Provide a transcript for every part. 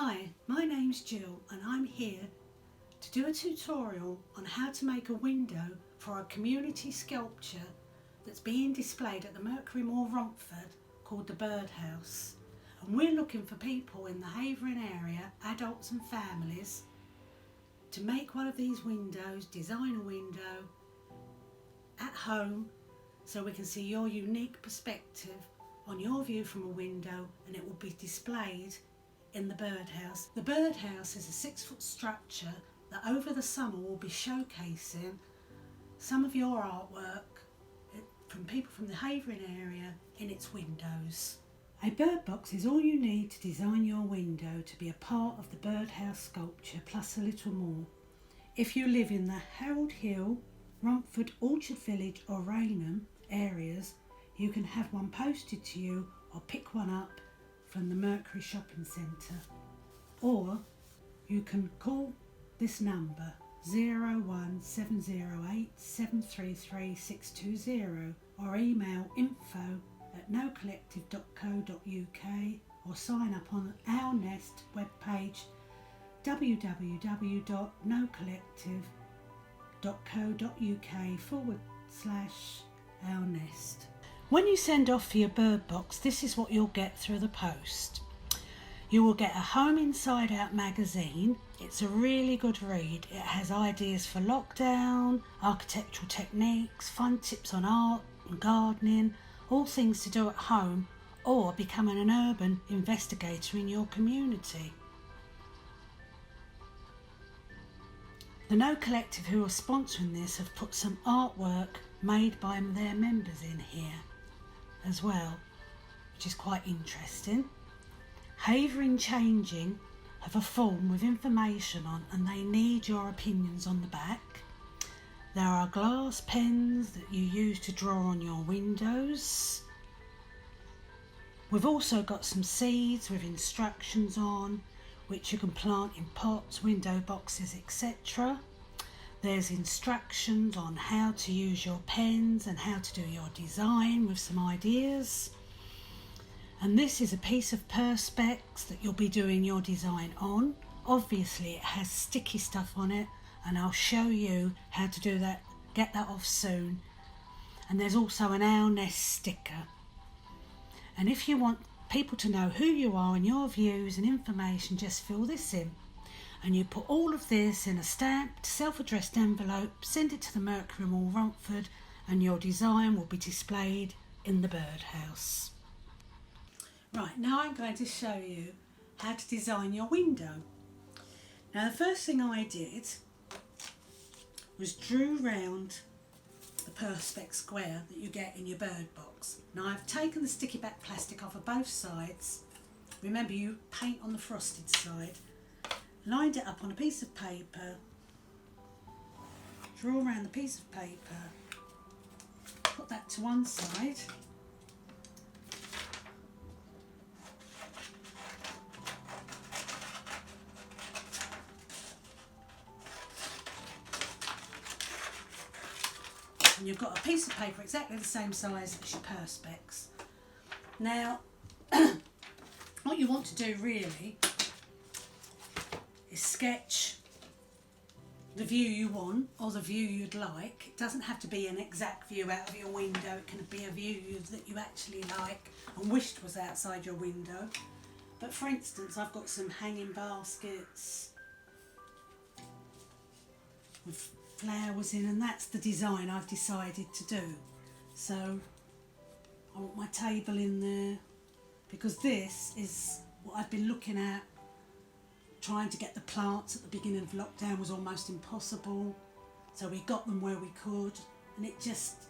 Hi, my name's Gill and I'm here to do a tutorial on how to make a window for a community sculpture that's being displayed at the Mercury Moor, Romford, called the BirdHouse. And we're looking for people in the Havering area, adults and families, to make one of these windows, design a window at home so we can see your unique perspective on your view from a window, and it will be displayed in the BirdHouse. The BirdHouse is a 6-foot structure that over the summer will be showcasing some of your artwork from people from the Havering area in its windows. A bird box is all you need to design your window to be a part of the BirdHouse Sculpture, plus a little more. If you live in the Harold Hill, Romford, Orchard Village or Rainham areas, you can have one posted to you or pick one up from the Mercury Shopping Centre, or you can call this number 01708 733 620 or email info@nocollective.co.uk or sign up on ourNEST webpage www.nocollective.co.uk/ourNEST. When you send off for your bird box, this is what you'll get through the post. You will get a Home Inside Out magazine. It's a really good read. It has ideas for lockdown, architectural techniques, fun tips on art and gardening, all things to do at home or becoming an urban investigator in your community. The No Collective, who are sponsoring this, have put some artwork made by their members in here as well, which is quite interesting. Havering Changing have a form with information on, and they need your opinions on the back. There are glass pens that you use to draw on your windows. We've also got some seeds with instructions on, which you can plant in pots, window boxes, etc. There's instructions on how to use your pens and how to do your design with some ideas. And this is a piece of perspex that you'll be doing your design on. Obviously it has sticky stuff on it, and I'll show you how to do that, get that off soon. And there's also an ourNEST sticker. And if you want people to know who you are and your views and information, just fill this in. And you put all of this in a stamped, self-addressed envelope, send it to the Mercury Moor, Romford, and your design will be displayed in the BirdHouse. Right, now I'm going to show you how to design your window. Now the first thing I did was drew round the perspex square that you get in your bird box. Now I've taken the sticky back plastic off of both sides. Remember, you paint on the frosted side. Lined it up on a piece of paper, draw around the piece of paper, put that to one side, and you've got a piece of paper exactly the same size as your perspex. Now what you want to do really is sketch the view you want or the view you'd like. It doesn't have to be an exact view out of your window, it can be a view that you actually like and wished was outside your window. But for instance, I've got some hanging baskets with flowers in, and that's the design I've decided to do. So I want my table in there, because this is what I've been looking at. Trying to get the plants at the beginning of lockdown was almost impossible, so we got them where we could, and it just,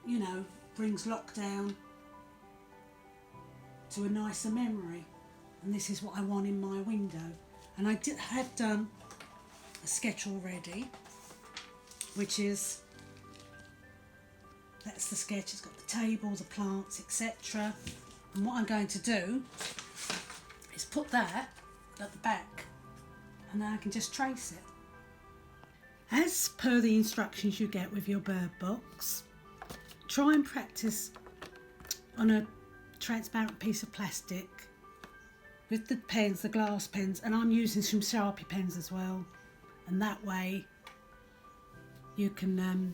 you know, brings lockdown to a nicer memory. And this is what I want in my window. And I had done a sketch already, which is, that's the sketch. It's got the table, the plants, etc. And what I'm going to do is put that at the back, and then I can just trace it. As per the instructions you get with your bird box, try and practice on a transparent piece of plastic with the pens, the glass pens, and I'm using some Sharpie pens as well, and that way you can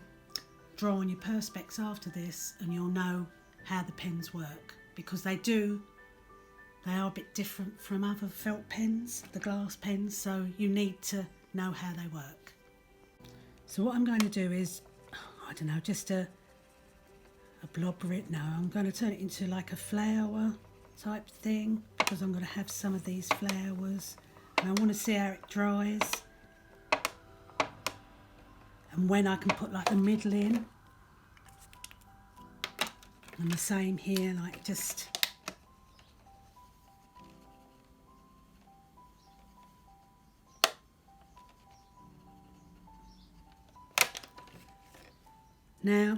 draw on your Perspex after this and you'll know how the pens work, because they are a bit different from other felt pens, the glass pens, so you need to know how they work. So what I'm going to do is, I don't know, just a blob of it now. I'm going to turn it into like a flower type thing, because I'm going to have some of these flowers and I want to see how it dries and when I can put like the middle in. And the same here, like just now,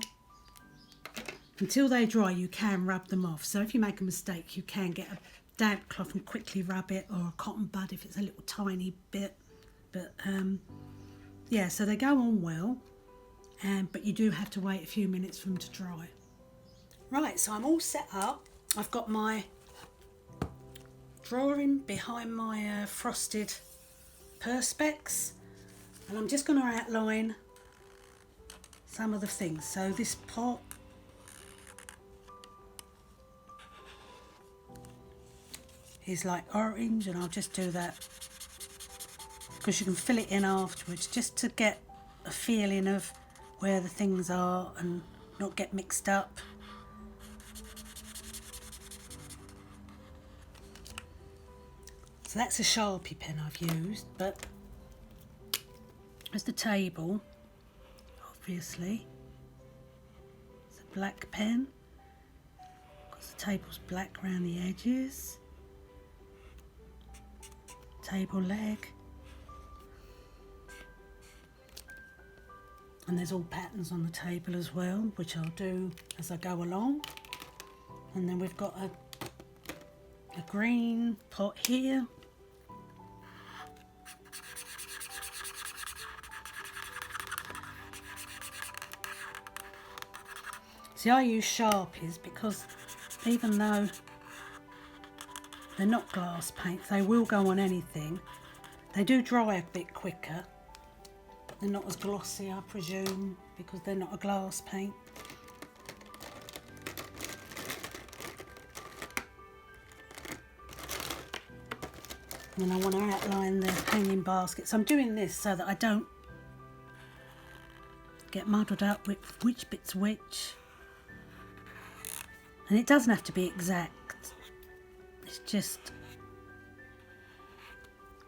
until they dry you can rub them off, so if you make a mistake you can get a damp cloth and quickly rub it, or a cotton bud if it's a little tiny bit, but yeah, so they go on well, but you do have to wait a few minutes for them to dry. Right, so I'm all set up. I've got my drawing behind my frosted Perspex, and I'm just going to outline some of the things. So this pot is like orange, and I'll just do that because you can fill it in afterwards, just to get a feeling of where the things are and not get mixed up. So that's a Sharpie pen I've used, but as the table, obviously, it's a black pen because the table's black around the edges. Table leg, and there's all patterns on the table as well, which I'll do as I go along. And then we've got a green pot here. See, I use Sharpies because even though they're not glass paints, they will go on anything. They do dry a bit quicker, but they're not as glossy, I presume, because they're not a glass paint. And I want to outline the hanging baskets. I'm doing this so that I don't get muddled up with which bit's which. And it doesn't have to be exact. It's just,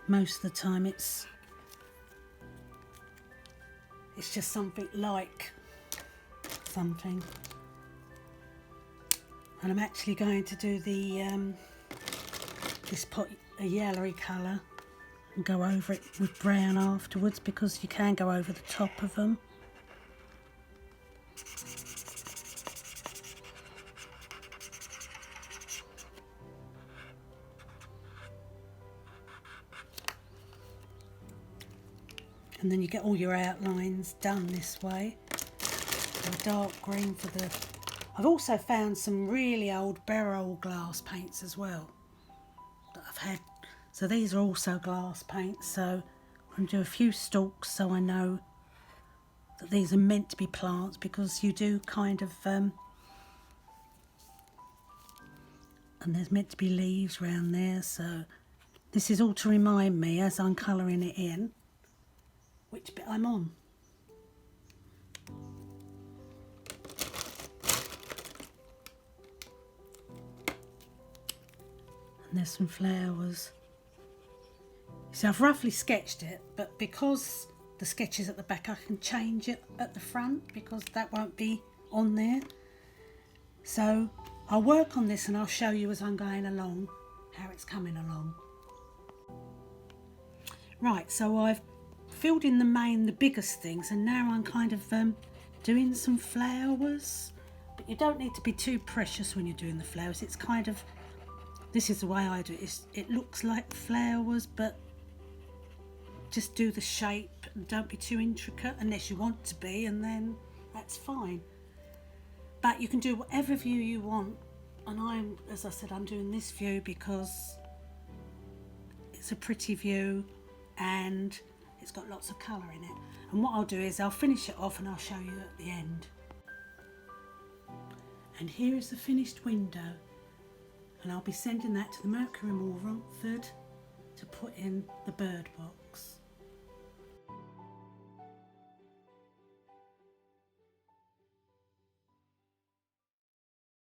most of the time it's just something like something. And I'm actually going to do the this pot a yellowy colour and go over it with brown afterwards, because you can go over the top of them. And then you get all your outlines done this way. The dark green for the... I've also found some really old barrel glass paints as well that I've had. So these are also glass paints. So I'm going to do a few stalks so I know that these are meant to be plants, because you do kind of... and there's meant to be leaves around there. So this is all to remind me as I'm colouring it in which bit I'm on. And there's some flowers. So I've roughly sketched it, but because the sketch is at the back, I can change it at the front, because that won't be on there. So I'll work on this and I'll show you as I'm going along how it's coming along. Right, so I've filled in the biggest things, and now I'm kind of doing some flowers, but you don't need to be too precious when you're doing the flowers. It's kind of, this is the way I do it. It looks like flowers, but just do the shape and don't be too intricate unless you want to be, and then that's fine. But you can do whatever view you want, and as I said, I'm doing this view because It's a pretty view and it's got lots of colour in it. And what I'll do is I'll finish it off and I'll show you at the end. And here is the finished window, and I'll be sending that to the Mercury Mall, Romford, to put in the bird box.